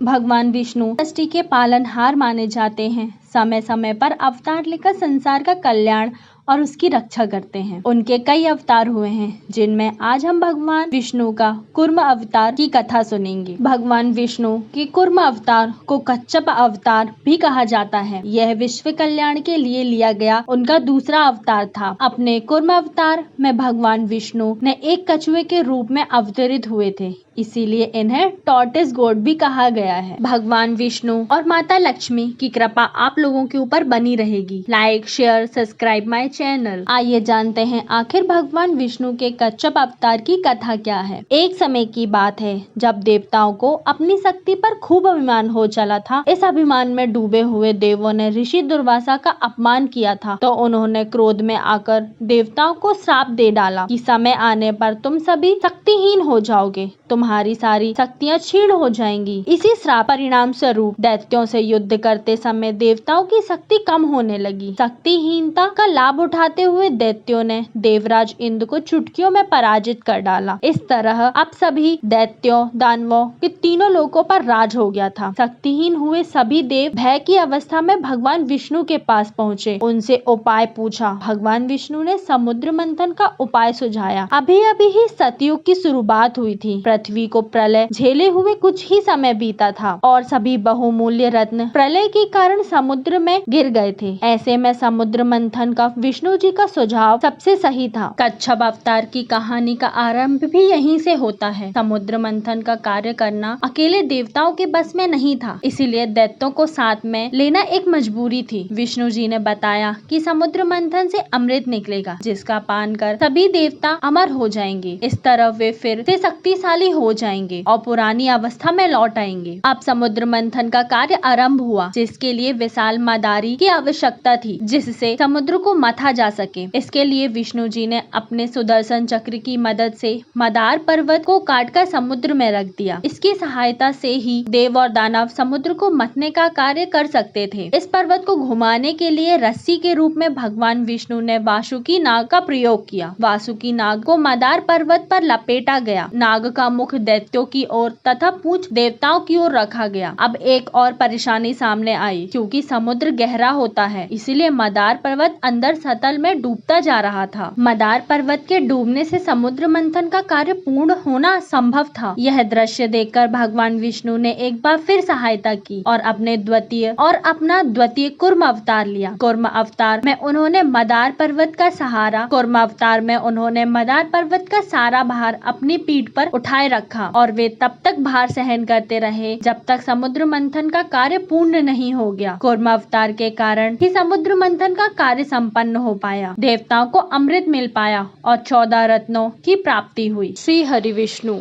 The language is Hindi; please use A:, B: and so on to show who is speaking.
A: भगवान विष्णु सृष्टि के पालनहार माने जाते हैं। समय समय पर अवतार लेकर संसार का कल्याण और उसकी रक्षा करते हैं। उनके कई अवतार हुए हैं, जिनमें आज हम भगवान विष्णु का कूर्म अवतार की कथा सुनेंगे। भगवान विष्णु के कूर्म अवतार को कच्छप अवतार भी कहा जाता है। यह विश्व कल्याण के लिए लिया गया उनका दूसरा अवतार था। अपने कूर्म अवतार में भगवान विष्णु ने एक कछुए के रूप में अवतरित हुए थे, इसीलिए इन्हें टॉर्टिस गॉड भी कहा गया है। भगवान विष्णु और माता लक्ष्मी की कृपा आप लोगों के ऊपर बनी रहेगी। Like, share, subscribe my channel. आइए जानते हैं आखिर भगवान विष्णु के कच्छप अवतार की कथा क्या है। एक समय की बात है जब देवताओं को अपनी शक्ति पर खूब अभिमान हो चला था। इस अभिमान में डूबे हुए देवों ने ऋषि दुर्वासा का अपमान किया था, तो उन्होंने क्रोध में आकर देवताओं को श्राप दे डाला कि समय आने पर तुम सभी शक्तिहीन हो जाओगे, तुम्हारी सारी शक्तियां क्षीण हो जाएंगी। इसी श्राप परिणाम स्वरूप दैत्यों से युद्ध करते समय देवताओं की शक्ति कम होने लगी। शक्तिहीनता का लाभ उठाते हुए दैत्यों ने देवराज इंद्र को चुटकियों में पराजित कर डाला। इस तरह अब सभी दैत्यों, दानवों के तीनों लोकों पर राज हो गया था। शक्तिहीन हुए सभी देव भय की अवस्था में भगवान विष्णु के पास पहुँचे, उनसे उपाय पूछा। भगवान विष्णु ने समुद्र मंथन का उपाय सुझाया। अभी अभी ही सतयुग की शुरुआत हुई थी। पृथ्वी को प्रलय झेले हुए कुछ ही समय बीता था और सभी बहुमूल्य रत्न प्रलय के कारण समुद्र में गिर गए थे। ऐसे में समुद्र मंथन का विष्णु जी का सुझाव सबसे सही था। कच्छप अवतार की कहानी का आरंभ भी यहीं से होता है। समुद्र मंथन का कार्य करना अकेले देवताओं के बस में नहीं था, इसीलिए दैत्यों को साथ में लेना एक मजबूरी थी। विष्णु जी ने बताया कि समुद्र मंथन से अमृत निकलेगा, जिसका पान कर सभी देवता अमर हो जाएंगे। इस तरह वे फिर से शक्तिशाली हो जाएंगे और पुरानी अवस्था में लौट आएंगे। अब समुद्र मंथन का कार्य आरंभ हुआ, जिसके लिए विशाल मदारी की आवश्यकता थी, जिससे समुद्र को मथा जा सके। इसके लिए विष्णु जी ने अपने सुदर्शन चक्र की मदद से मदार पर्वत को काटकर समुद्र में रख दिया। इसकी सहायता से ही देव और दानव समुद्र को मथने का कार्य कर सकते थे। इस पर्वत को घुमाने के लिए रस्सी के रूप में भगवान विष्णु ने वासुकी नाग का प्रयोग किया। वासुकी नाग को मदार पर्वत पर लपेटा गया। नाग का मुख दैत्यों की ओर तथा पूंछ देवताओं की ओर रखा गया। अब एक और परेशानी सामने आई, क्योंकि समुद्र गहरा होता है, इसीलिए मदार पर्वत अंदर सतल में डूबता जा रहा था। मदार पर्वत के डूबने से समुद्र मंथन का कार्य पूर्ण होना संभव था। यह दृश्य देखकर भगवान विष्णु ने एक बार फिर सहायता की और अपना द्वितीय कूर्म अवतार लिया। कूर्म अवतार में उन्होंने मदार पर्वत का सहारा कूर्म अवतार में उन्होंने मदार पर्वत का सारा भार अपनी पीठ पर उठाए रखा और वे तब तक भार सहन करते रहे जब तक समुद्र मंथन का कार्य पूर्ण नहीं हो गया। कूर्म अवतार के कारण ही समुद्र मंथन का कार्य संपन्न हो पाया, देवताओं को अमृत मिल पाया और 14 रत्नों की प्राप्ति हुई। श्री हरि विष्णु।